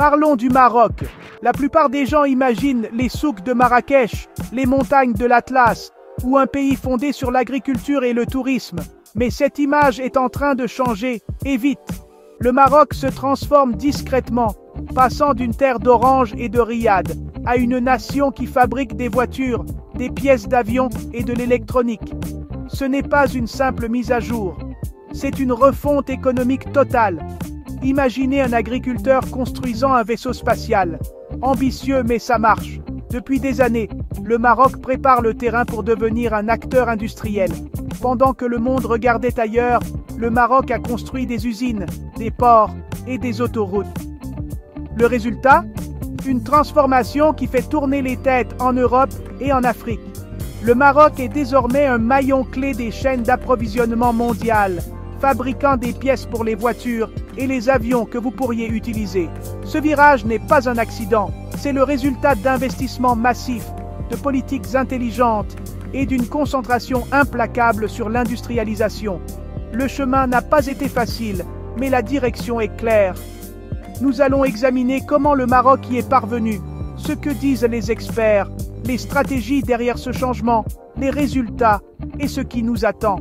Parlons du Maroc. La plupart des gens imaginent les souks de Marrakech, les montagnes de l'Atlas, ou un pays fondé sur l'agriculture et le tourisme. Mais cette image est en train de changer, et vite. Le Maroc se transforme discrètement, passant d'une terre d'orange et de riad à une nation qui fabrique des voitures, des pièces d'avion et de l'électronique. Ce n'est pas une simple mise à jour, c'est une refonte économique totale. Imaginez un agriculteur construisant un vaisseau spatial. Ambitieux, mais ça marche. Depuis des années, le Maroc prépare le terrain pour devenir un acteur industriel. Pendant que le monde regardait ailleurs, le Maroc a construit des usines, des ports et des autoroutes. Le résultat? Une transformation qui fait tourner les têtes en Europe et en Afrique. Le Maroc est désormais un maillon clé des chaînes d'approvisionnement mondiales, fabriquant des pièces pour les voitures et les avions que vous pourriez utiliser. Ce virage n'est pas un accident, c'est le résultat d'investissements massifs, de politiques intelligentes et d'une concentration implacable sur l'industrialisation. Le chemin n'a pas été facile, mais la direction est claire. Nous allons examiner comment le Maroc y est parvenu, ce que disent les experts, les stratégies derrière ce changement, les résultats et ce qui nous attend.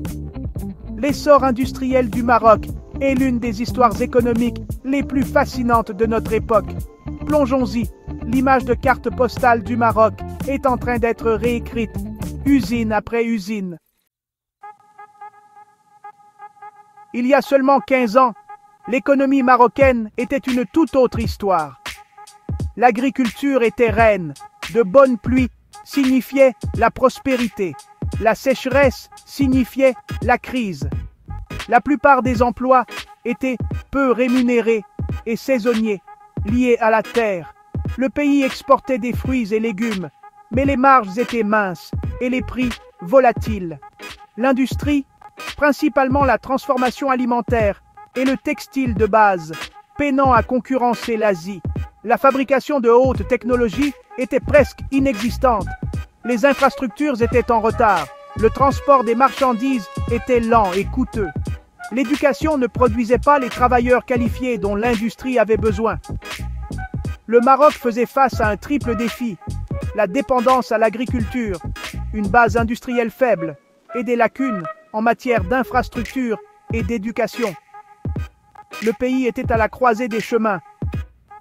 L'essor industriel du Maroc est l'une des histoires économiques les plus fascinantes de notre époque. Plongeons-y, l'image de carte postale du Maroc est en train d'être réécrite, usine après usine. Il y a seulement 15 ans, l'économie marocaine était une toute autre histoire. L'agriculture était reine, de bonnes pluies signifiaient la prospérité, la sécheresse signifiait la crise. La plupart des emplois étaient peu rémunérés et saisonniers, liés à la terre. Le pays exportait des fruits et légumes, mais les marges étaient minces et les prix volatiles. L'industrie, principalement la transformation alimentaire et le textile de base, peinant à concurrencer l'Asie. La fabrication de haute technologie était presque inexistante. Les infrastructures étaient en retard. Le transport des marchandises était lent et coûteux. L'éducation ne produisait pas les travailleurs qualifiés dont l'industrie avait besoin. Le Maroc faisait face à un triple défi: la dépendance à l'agriculture, une base industrielle faible et des lacunes en matière d'infrastructure et d'éducation. Le pays était à la croisée des chemins.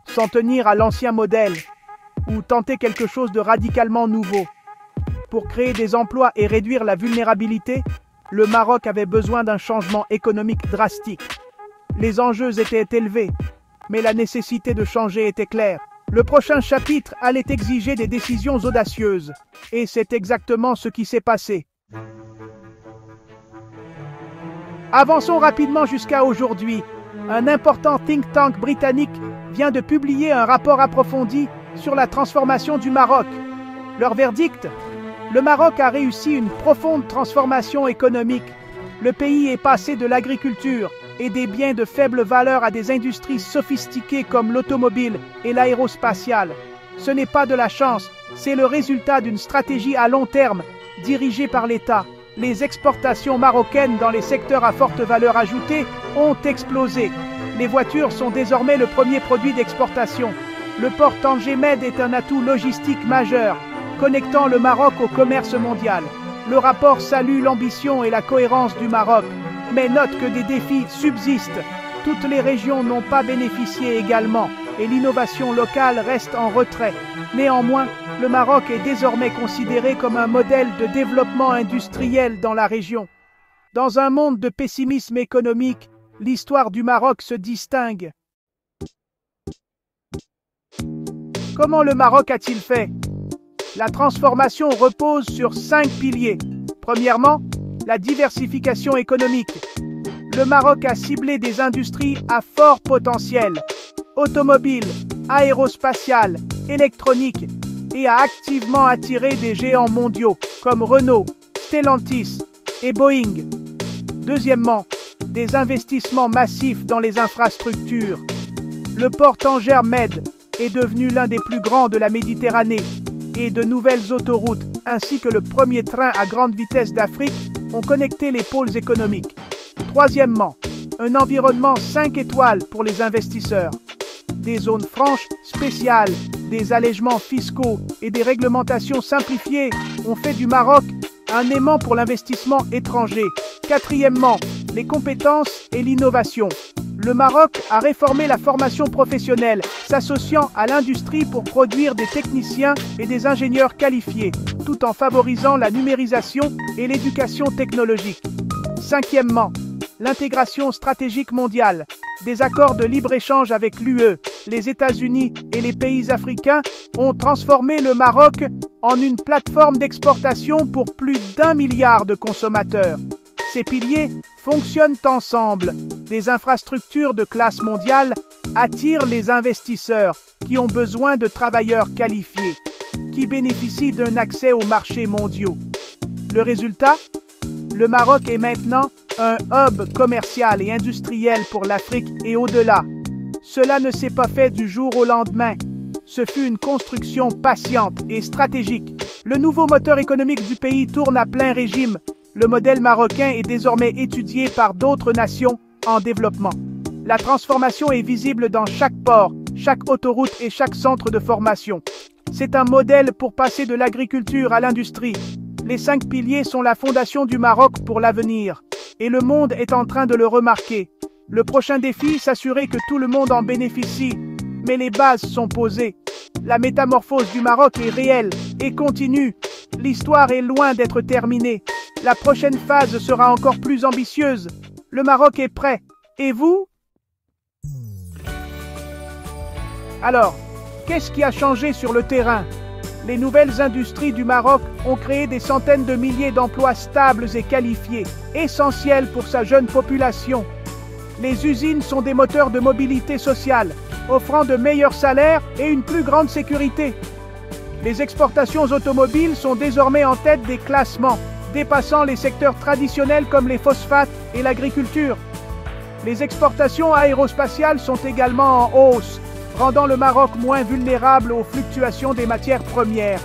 S'en tenir à l'ancien modèle ou tenter quelque chose de radicalement nouveau. Pour créer des emplois et réduire la vulnérabilité, le Maroc avait besoin d'un changement économique drastique. Les enjeux étaient élevés, mais la nécessité de changer était claire. Le prochain chapitre allait exiger des décisions audacieuses, et c'est exactement ce qui s'est passé. Avançons rapidement jusqu'à aujourd'hui. Un important think tank britannique vient de publier un rapport approfondi sur la transformation du Maroc. Leur verdict? Le Maroc a réussi une profonde transformation économique. Le pays est passé de l'agriculture et des biens de faible valeur à des industries sophistiquées comme l'automobile et l'aérospatiale. Ce n'est pas de la chance, c'est le résultat d'une stratégie à long terme dirigée par l'État. Les exportations marocaines dans les secteurs à forte valeur ajoutée ont explosé. Les voitures sont désormais le premier produit d'exportation. Le port Tanger-Med est un atout logistique majeur, connectant le Maroc au commerce mondial. Le rapport salue l'ambition et la cohérence du Maroc, mais note que des défis subsistent. Toutes les régions n'ont pas bénéficié également, et l'innovation locale reste en retrait. Néanmoins, le Maroc est désormais considéré comme un modèle de développement industriel dans la région. Dans un monde de pessimisme économique, l'histoire du Maroc se distingue. Comment le Maroc a-t-il fait? La transformation repose sur 5 piliers. Premièrement, la diversification économique. Le Maroc a ciblé des industries à fort potentiel, automobile, aérospatiale, électronique, et a activement attiré des géants mondiaux comme Renault, Stellantis et Boeing. Deuxièmement, des investissements massifs dans les infrastructures. Le port Tanger-Med est devenu l'un des plus grands de la Méditerranée, et de nouvelles autoroutes, ainsi que le premier train à grande vitesse d'Afrique, ont connecté les pôles économiques. Troisièmement, un environnement 5 étoiles pour les investisseurs. des zones franches spéciales, des allègements fiscaux et des réglementations simplifiées ont fait du Maroc un aimant pour l'investissement étranger. Quatrièmement, les compétences et l'innovation. Le Maroc a réformé la formation professionnelle, s'associant à l'industrie pour produire des techniciens et des ingénieurs qualifiés, tout en favorisant la numérisation et l'éducation technologique. Cinquièmement, l'intégration stratégique mondiale. Des accords de libre-échange avec l'UE, les États-Unis et les pays africains ont transformé le Maroc en une plateforme d'exportation pour plus d'1 milliard de consommateurs. Ces piliers fonctionnent ensemble. Des infrastructures de classe mondiale attirent les investisseurs qui ont besoin de travailleurs qualifiés, qui bénéficient d'un accès aux marchés mondiaux. Le résultat ? Le Maroc est maintenant un hub commercial et industriel pour l'Afrique et au-delà. Cela ne s'est pas fait du jour au lendemain. Ce fut une construction patiente et stratégique. Le nouveau moteur économique du pays tourne à plein régime. Le modèle marocain est désormais étudié par d'autres nations en développement. La transformation est visible dans chaque port, chaque autoroute et chaque centre de formation. C'est un modèle pour passer de l'agriculture à l'industrie. Les 5 piliers sont la fondation du Maroc pour l'avenir. Et le monde est en train de le remarquer. Le prochain défi, s'assurer que tout le monde en bénéficie. Mais les bases sont posées. La métamorphose du Maroc est réelle et continue. L'histoire est loin d'être terminée. La prochaine phase sera encore plus ambitieuse. Le Maroc est prêt. Et vous? Alors, qu'est-ce qui a changé sur le terrain? Les nouvelles industries du Maroc ont créé des centaines de milliers d'emplois stables et qualifiés, essentiels pour sa jeune population. Les usines sont des moteurs de mobilité sociale, offrant de meilleurs salaires et une plus grande sécurité. Les exportations automobiles sont désormais en tête des classements, dépassant les secteurs traditionnels comme les phosphates et l'agriculture. Les exportations aérospatiales sont également en hausse, rendant le Maroc moins vulnérable aux fluctuations des matières premières.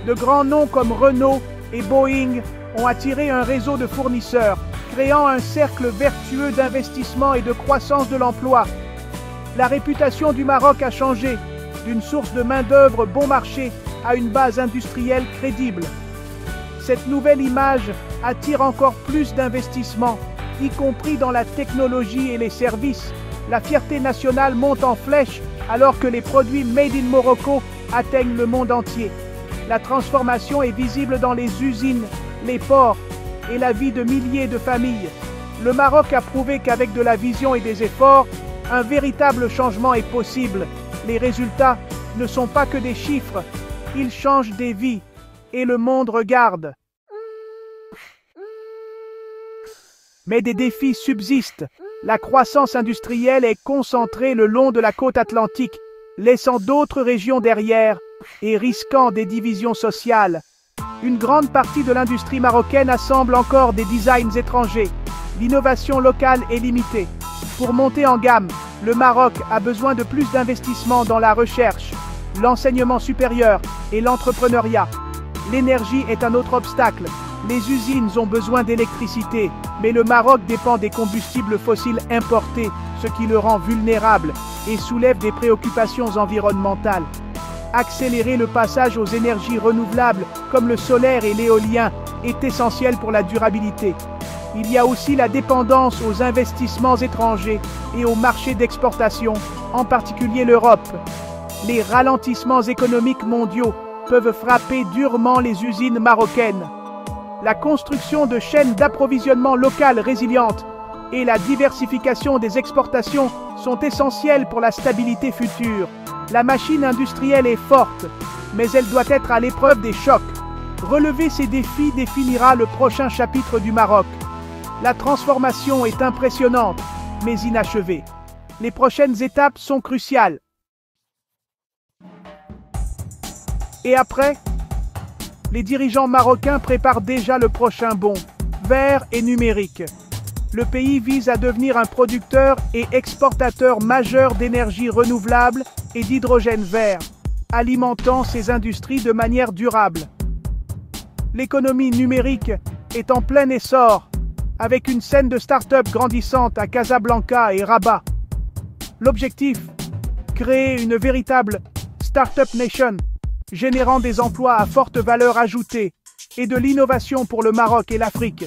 De grands noms comme Renault et Boeing ont attiré un réseau de fournisseurs, créant un cercle vertueux d'investissement et de croissance de l'emploi. La réputation du Maroc a changé, d'une source de main-d'œuvre bon marché à une base industrielle crédible. Cette nouvelle image attire encore plus d'investissements, y compris dans la technologie et les services. La fierté nationale monte en flèche alors que les produits Made in Morocco atteignent le monde entier. La transformation est visible dans les usines, les ports et la vie de milliers de familles. Le Maroc a prouvé qu'avec de la vision et des efforts, un véritable changement est possible. Les résultats ne sont pas que des chiffres, ils changent des vies et le monde regarde. Mais des défis subsistent. La croissance industrielle est concentrée le long de la côte atlantique, laissant d'autres régions derrière et risquant des divisions sociales. Une grande partie de l'industrie marocaine assemble encore des designs étrangers. L'innovation locale est limitée. Pour monter en gamme, le Maroc a besoin de plus d'investissements dans la recherche, l'enseignement supérieur et l'entrepreneuriat. L'énergie est un autre obstacle. Les usines ont besoin d'électricité, mais le Maroc dépend des combustibles fossiles importés, ce qui le rend vulnérable et soulève des préoccupations environnementales. Accélérer le passage aux énergies renouvelables, comme le solaire et l'éolien, est essentiel pour la durabilité. Il y a aussi la dépendance aux investissements étrangers et aux marchés d'exportation, en particulier l'Europe. Les ralentissements économiques mondiaux peuvent frapper durement les usines marocaines. La construction de chaînes d'approvisionnement locales résilientes et la diversification des exportations sont essentielles pour la stabilité future. La machine industrielle est forte, mais elle doit être à l'épreuve des chocs. Relever ces défis définira le prochain chapitre du Maroc. La transformation est impressionnante, mais inachevée. Les prochaines étapes sont cruciales. Et après ? Les dirigeants marocains préparent déjà le prochain bond, vert et numérique. Le pays vise à devenir un producteur et exportateur majeur d'énergie renouvelable et d'hydrogène vert, alimentant ses industries de manière durable. L'économie numérique est en plein essor, avec une scène de start-up grandissante à Casablanca et Rabat. L'objectif, créer une véritable Startup Nation, générant des emplois à forte valeur ajoutée et de l'innovation pour le Maroc et l'Afrique.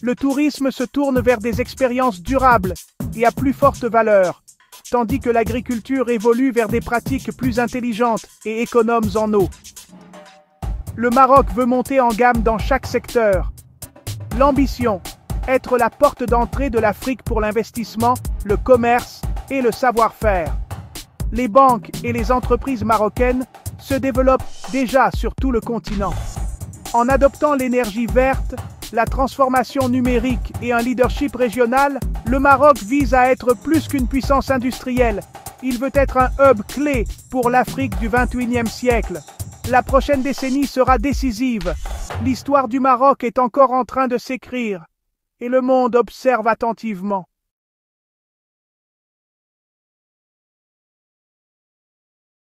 Le tourisme se tourne vers des expériences durables et à plus forte valeur, tandis que l'agriculture évolue vers des pratiques plus intelligentes et économes en eau. Le Maroc veut monter en gamme dans chaque secteur. L'ambition, être la porte d'entrée de l'Afrique pour l'investissement, le commerce et le savoir-faire. Les banques et les entreprises marocaines se développent déjà sur tout le continent. En adoptant l'énergie verte, la transformation numérique et un leadership régional, le Maroc vise à être plus qu'une puissance industrielle. Il veut être un hub clé pour l'Afrique du XXIe siècle. La prochaine décennie sera décisive. L'histoire du Maroc est encore en train de s'écrire et le monde observe attentivement.